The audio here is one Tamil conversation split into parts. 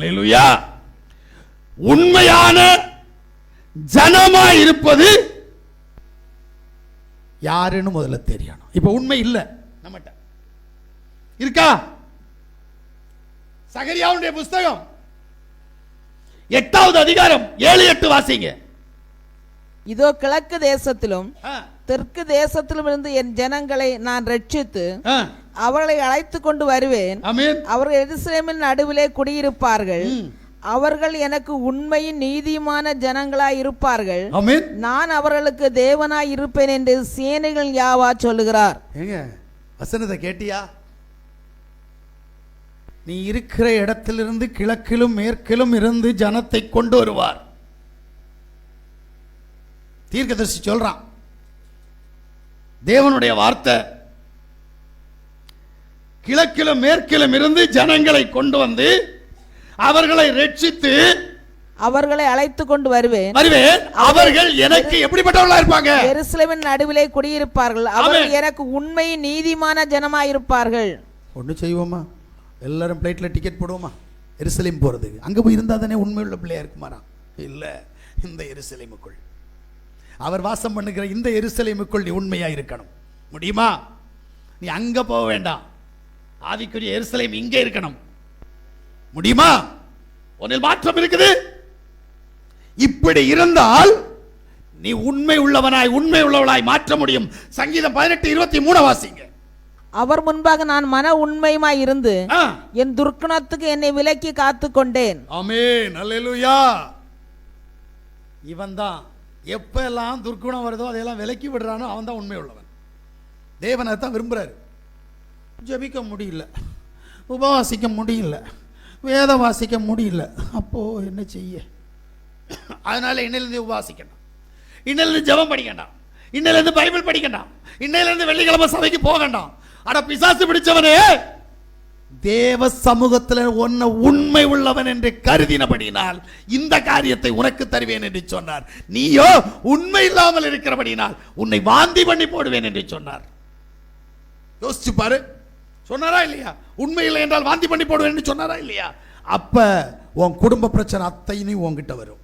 அல்லேலூயா. உண்மையான ஜனமாய் இருப்பது யாருன்னு முதல்ல தெரியணும். இப்ப உண்மை இல்ல நம்மட்ட இருக்கா? சகரியாவுடைய புஸ்தகம் 8வது அதிகாரம் 7-8 வாசிங்க. இதோ கிழக்கு தேசத்திலும் தெற்கு தேசத்திலும் இருந்து என் ஜனங்களை நான் ரட்சித்து அவர்களை அழைத்து கொண்டு வருவேன். அவர்கள் எருசலேமின் நடுவிலே குடியிருப்பார்கள். அவர்கள் எனக்கு உண்மையின் நீதிமான ஜனங்களாய் இருப்பார்கள். நான் அவர்களுக்கு தேவனாய் இருப்பேன் என்று சேனைகள் யாவா சொல்லுகிறார். வசனத்தை கேட்டியா? நீ இருக்கிற இடத்திலிருந்து கிழக்கிலும் மேற்கிலும் இருந்து ஜனத்தை கொண்டு வருவார். தீர்க்கதரிசி சொல்றான், தேவனுடைய வார்த்தை. கிழக்கிலும் மேற்கிலும் இருந்து ஜனங்களை கொண்டு வந்து அவர்களை ரட்சித்து அவர்களை அழைத்து கொண்டு வருவேன். அவர்கள் எனக்கு எப்படிப்பட்டவர்களா இருப்பாங்க? எருசலேமின் நடுவிலே குடியிருப்பார்கள். அவர்கள் எனக்கு உண்மையின் நீதிமான ஜனமாய் இருப்பார்கள். ஒண்ணு செய்வோமா? எல்லாரும் பிளைட்ல டிக்கெட் போடுவோமா? எருசலேம் போறதுக்கு. அங்க போய் இருந்தா தானே உண்மையுள்ள பிள்ளையா இருக்குமாரா? இல்ல, இந்த எருசலேமுக்குள் அவர் வாசம் பண்ணுகிற இந்த எருசலேமுக்குள் நீ உண்மையா இருக்கணும். முடியுமா? நீ அங்க போக வேண்டாம். ஆவிக்குரிய எருசலேம் இங்க இருக்கணும். முடியுமா? உன்னில் மாற்றம் இருக்குது. இப்படி இருந்தால் நீ உண்மை உள்ளவனாய் உண்மை உள்ளவளாய் மாற்ற முடியும். சங்கீதம் 18:23 வாசிங்க. அவர் முன்பாக நான் மன உண்மையுமாய் இருந்து என் துர்க்குணத்துக்கு என்னை விலக்கி காத்து கொண்டேன். ஆமென், அல்லேலூயா. இவன் தான் எப்பெல்லாம் துர்க்குணம் வருதோ அதையெல்லாம் விலக்கி விடுறானோ அவன் தான் உண்மை உள்ளவன். தேவனை தான் விரும்புறாரு. ஜபிக்க முடியல, உபவாசிக்க முடியல, வேதம் வாசிக்க முடியல, அப்போ என்ன செய்ய? அதனால இன்னிலிருந்து உபவாசிக்கணும், இன்னிலிருந்து ஜெபம் படிக்கண்டாம், இன்னிலிருந்து பைபிள் படிக்கண்டாம், இன்னிலிருந்து வெள்ளிக்கிழமை சபைக்கு போகண்டாம். அட பிசாசு பிடிச்சவனே, தேவ சமூகத்தில் உன்னை உண்மை உள்ளவன் என்று கருதினபடினால் இந்த காரியத்தை உனக்கு தருவேன் என்று சொன்னார். நீயோ உண்மை இல்லாமல் இருக்கிறபடினால் உன்னை வாந்தி பண்ணி போடுவேன் என்று சொன்னார். யோசிச்சு பாரு, சொன்னாரா இல்லையா? உண்மை இல்லை என்றால் வாந்தி பண்ணி போடுவேன் என்று சொன்னாரா இல்லையா? அப்ப உன் குடும்ப பிரச்சனை அத்தனையும் உன்கிட்ட வரும்.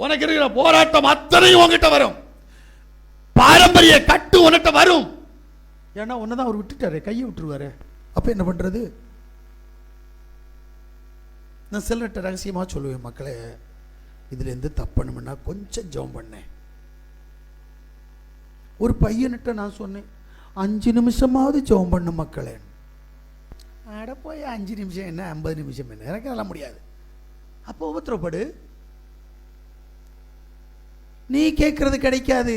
உனக்கு இருக்கிற போராட்டம் அத்தனையும் உன்கிட்ட வரும். பாரம்பரிய கட்டு உன்கிட்ட வரும். ஏன்னா உன்னதான் அவர் விட்டுட்டாரு, கையை விட்டுருவாரு. அப்ப என்ன பண்றது? நான் சிலர்கிட்ட ரகசியமா சொல்லுவேன், மக்களே இதுல இருந்து தப்பணும்னா கொஞ்சம் ஜெபம் பண்ணேன். ஒரு பையன்கிட்ட நான் சொன்னேன், 5 நிமிஷமாவது ஜெபம் பண்ண மக்களே. அட போய் 5 நிமிஷம் என்ன 50 நிமிஷம் என்ன, எனக்கு அதெல்லாம் முடியாது. அப்போ உபத்திரப்படு, நீ கேட்கறது கிடைக்காது.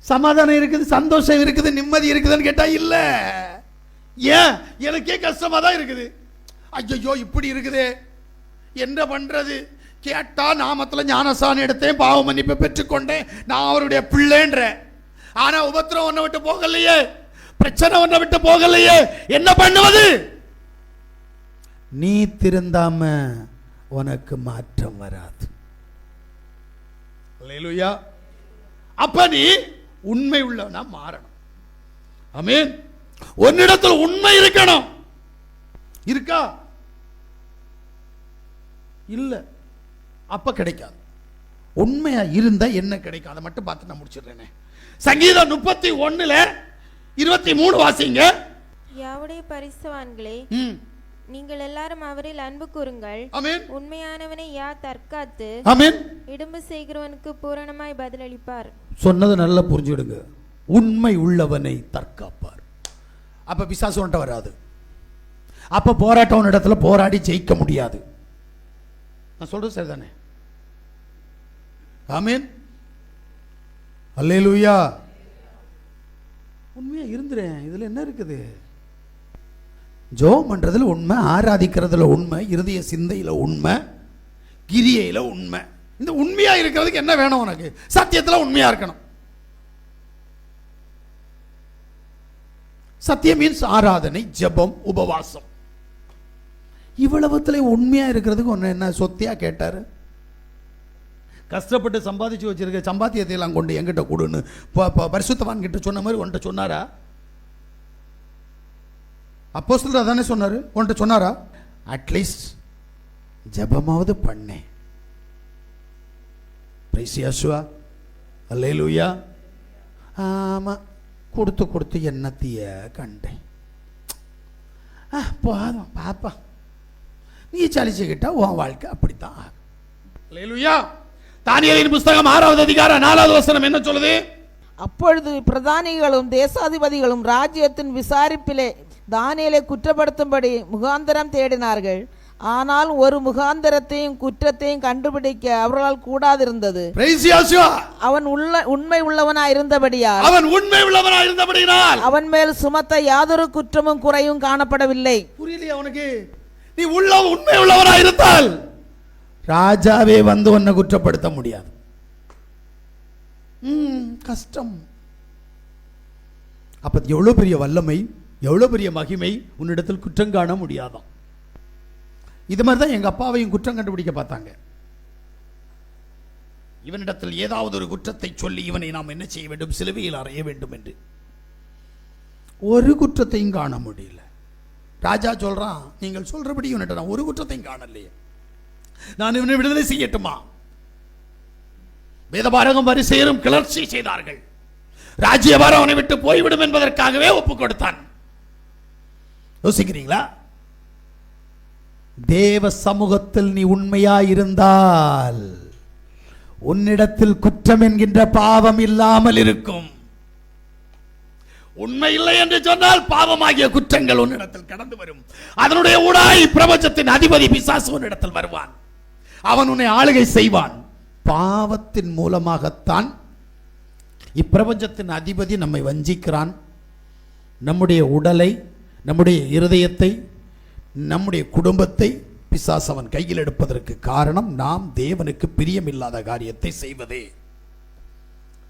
சமாதானம் இருக்குது, சந்தோஷம் இருக்குது, நிம்மதி இருக்குதுன்னு கேட்டா இல்ல. ஏன்? எனக்கே கஷ்டமா தான் இருக்குது. ஐயோ இப்படி இருக்குது, என்ன பண்றது? கேட்டா நாமத்துல ஞானசானம் எடுத்தேன், பாவ மன்னிப்பை பெற்றுக்கொண்டேன், நான் அவருடைய பிள்ளைன்ற. ஆனா உபத்திரம் ஒன்ன விட்டு போகலையே, பிரச்சனை ஒன்ன விட்டு போகலையே, என்ன பண்ணுவது? நீ திருந்தாம உனக்கு மாற்றம் வராது. அல்லேலூயா. அப்ப நீ உண்மை உள்ளவனா மாறணும். ஆமென். உன்னிடத்தில் உண்மை இருக்கணும். இருக்கா? இல்ல, அப்ப கிடைக்காது. உண்மையா இருந்தா என்ன கிடைக்கும் அதை மட்டும் பார்த்து நான் முடிச்சிடுறேன். சங்கீதம் 31:23 வாசிங்க. யாவுடைய பரிசுத்தவான்களே, நீங்கள் எல்லாரும் அவரில் அன்பு கூறுங்கள். உண்மையானவனை யார் தற்காத்து இடும்பு செய்கிறவனுக்கு பூரணமாய் பதிலளிப்பார். சொன்னது நல்லா புரிஞ்சுடுங்க. உண்மை உள்ளவனை தற்காப்பார். அப்ப பிசாசு ஒன்றை வராது. அப்ப போராட்டம் இடத்துல போராடி ஜெயிக்க முடியாது. நான் சொல்றது சரிதானே? ஆமென், அல்லேலூயா. உண்மையா இருந்துறேன். இதுல என்ன இருக்குது? ஜெபம் பண்றதுல உண்மை, ஆராதிக்கிறதுல உண்மை, இருதய சிந்தையில உண்மை, கிரியையில உண்மை. இந்த உண்மையா இருக்கிறதுக்கு என்ன வேணும் உனக்கு? சத்தியத்துல உண்மையா இருக்கணும். சத்தியம் மீன்ஸ் ஆராதனை, ஜெபம், உபவாசம். இவ்வளவுத்துல உண்மையா இருக்கிறதுக்கு ஒன்னு என்ன சொத்தியா கேட்டாரு? கஷ்டப்பட்டு சம்பாதிச்சு வச்சிருக்க சம்பாத்தியத்தை எல்லாம் கொண்டு என்கிட்ட கொடுன்னு பரிசுத்தவான் கிட்ட சொன்ன மாதிரி உன்கிட்ட சொன்னாரா? அப்போஸ்தலர் அதானே சொன்னாரு, உன்கிட்ட சொன்னாரா? அட்லீஸ்ட் ஜெபமாவது பண்ணேன். பிரைஸ் யேசுவா, அல்லேலூயா. ஆமா, கொடுத்து கொடுத்து என்னத்தைய கண்டேன். போதும் பாப்பா, நீ சலிச்சுக்கிட்டா உன் வாழ்க்கை அப்படித்தான் ஆகும். அல்லேலூயா. தானியேலின் புஸ்தகம் 6வது அதிகாரம் 4வது வசனம் என்ன சொல்லுது? அப்பொழுது பிரதானிகளும் தேசாதிபதிகளும் ராஜ்யத்தின் விசாரிப்பிலே தானியேலை குற்றப்படுத்தும்படி முகாந்தரம் தேடினார்கள். ஆனால் ஒரு முகாந்தரத்தையும் குற்றத்தையும் கண்டுபிடிக்க அவர்களால் கூடாதிருந்தது. அவன் உண்மை உள்ளவனாயிருந்தபடியால் அவன் மேல் சுமத்த யாதொரு குற்றமும் குறையும் காணப்படவில்லை. புரியலையா உனக்கு? நீ உண்மை உள்ளவனாயிருந்தால் ராஜாவே வந்து உன்னை குற்றப்படுத்த முடியாது. கஷ்டம். அப்ப எவ்வளவு பெரிய வல்லமை, எவ்வளவு பெரிய மகிமை உன்னிடத்தில் குற்றம் காண முடியாதான். இது மாதிரிதான் எங்க அப்பாவையும் குற்றம் கண்டுபிடிக்க பார்த்தாங்க. இவனிடத்தில் ஏதாவது ஒரு குற்றத்தை சொல்லி இவனை நாம் என்ன செய்ய வேண்டும், சிலுவையில் அறைய வேண்டும் என்று. ஒரு குற்றத்தையும் காண முடியல. ராஜா சொல்றான், நீங்கள் சொல்றபடி இவனிட்ட நான் ஒரு குற்றத்தையும் காணலையே, நான் இவனை விடுதலை செய்யட்டுமா? வேதபாரகம் பரிசேயரும் கிளர்ச்சி செய்தார்கள். ராஜ்யபாரம் அவனை விட்டு போய்விடும் என்பதற்காகவே ஒப்புக் கொடுத்தான். யோசிக்கிறீங்களா? தேவ சமூகத்தில் நீ உண்மையாயிருந்தால் உன்னிடத்தில் குற்றம் என்கின்ற பாவம் இல்லாமல் இருக்கும். உண்மை இல்லை என்று சொன்னால் பாவமாகிய குற்றங்கள் உன்னிடத்தில் கடந்து வரும். அதனுடைய ஊடாய் பிரபஞ்சத்தின் அதிபதி பிசாசு உன்னிடத்தில் வருவான். அவன் உன்னை ஆளுகை செய்வான். பாவத்தின் மூலமாகத்தான் இப்பிரபஞ்சத்தின் அதிபதி நம்மை வஞ்சிக்கிறான். நம்முடைய உடலை, நம்முடைய இருதயத்தை, நம்முடைய குடும்பத்தை பிசாசு அவன் கையில் எடுப்பதற்கு காரணம் நாம் தேவனுக்கு பிரியமில்லாத காரியத்தை செய்வதே.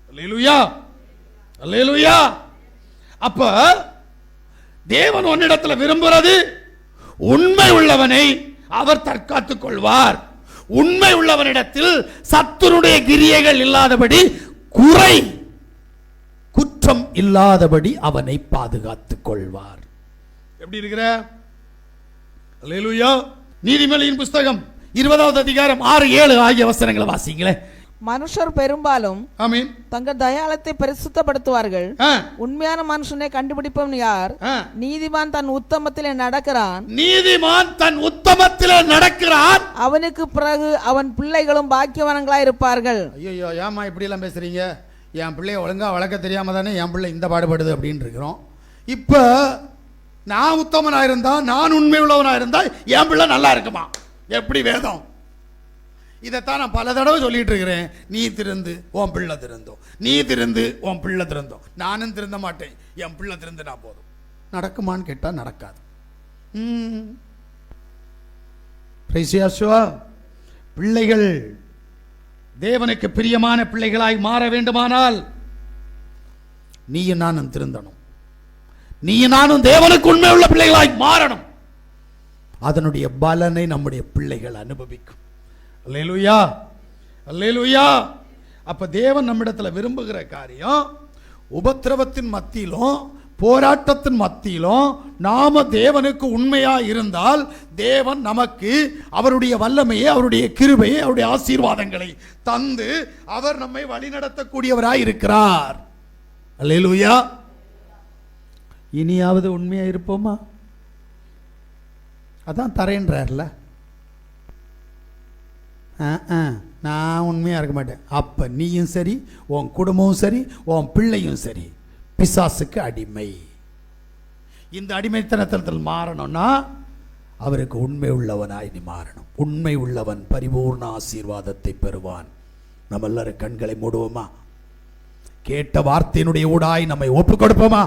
அல்லேலூயா, அல்லேலூயா. அப்ப தேவன் உன்னிடத்தில் விரும்புகிறது உண்மை உள்ளவனை அவர் தற்காத்துக் கொள்வார். உண்மை உள்ளவனிடத்தில் சத்துருடைய கிரியைகள் இல்லாதபடி, குறை குற்றம் இல்லாதபடி அவனை பாதுகாத்துக் கொள்வார். எப்படி இருக்கிற? அல்லேலூயா. நீதிமொழியின் புஸ்தகம் 20வது அதிகாரம் 6, 7 ஆகிய வசனங்களை வாசிங்களே. மனுஷர் பெரும்பாலும் தங்கள் தயாளத்தை பரிசுத்தப்படுத்துவார்கள். உண்மையான மனுஷனை கண்டுபிடிப்பவன் யார்? நீதிமான் தன் உத்தமத்திலே நடக்கிறான். நீதிமான் தன் உத்தமத்திலே நடக்கிறான். அவனுக்கு பிறகு அவன் பிள்ளைகளும் பாக்கியவான்களாய் இருப்பார்கள். ஐயோ, ஏமா இப்படி எல்லாம் பேசுறீங்க? என் பிள்ளைய ஒழுங்கா வளர்க்க தெரியாம தானே என் பிள்ளை இந்த பாடுபடுது அப்படின்னு இருக்கிறோம். இப்ப நான் உத்தமனா இருந்தா, நான் உண்மை உள்ளவனா இருந்தா என் பிள்ளை நல்லா இருக்குமா? எப்படி வேதம்? இதைத்தான் நான் பல தடவை சொல்லிட்டு இருக்கிறேன். நீ திருந்து உன் பிள்ளை திருந்தோம், நீ திருந்து உன் பிள்ளை திருந்தோம். நானும் திருந்த மாட்டேன், என் பிள்ளை திருந்தினா போதும். நடக்குமான்னு கேட்டா நடக்காது. பிள்ளைகள் தேவனுக்கு பிரியமான பிள்ளைகளாய் மாற வேண்டுமானால் நீயும் நானும் திருந்தணும். நீயும் நானும் தேவனுக்கு உண்மை உள்ள பிள்ளைகளாய் மாறணும். அதனுடைய பலனை நம்முடைய பிள்ளைகள் அனுபவிக்கும். அல்லேலூயா, அல்லேலூயா. அப்ப தேவன் நம்மிடத்தில் விரும்புகிற காரியம், உபத்திரவத்தின் மத்தியிலும் போராட்டத்தின் மத்தியிலும் நாம தேவனுக்கு உண்மையா இருந்தால் தேவன் நமக்கு அவருடைய வல்லமையை, அவருடைய கிருபையை, அவருடைய ஆசீர்வாதங்களை தந்து அவர் நம்மை வழிநடத்தக்கூடியவராய் இருக்கிறார். அல்லேலூயா. இனியாவது உண்மையா இருப்போமா? அதான் தரேன்றார்ல. நான் உண்மையா இருக்க மாட்டேன். அப்ப நீயும் சரி, உன் குடும்பமும் சரி, உன் பிள்ளையும் சரி பிசாசுக்கு அடிமை. இந்த அடிமைத்தனத்தில் மாறணும்னா அவருக்கு உண்மை உள்ளவனாய் நீ மாறணும். உண்மை உள்ளவன் பரிபூர்ண ஆசீர்வாதத்தை பெறுவான். நம்ம எல்லாரும் கண்களை மூடுவோமா? கேட்ட வார்த்தையினுடைய ஊடாய் நம்மை ஒப்புக் கொடுப்போமா?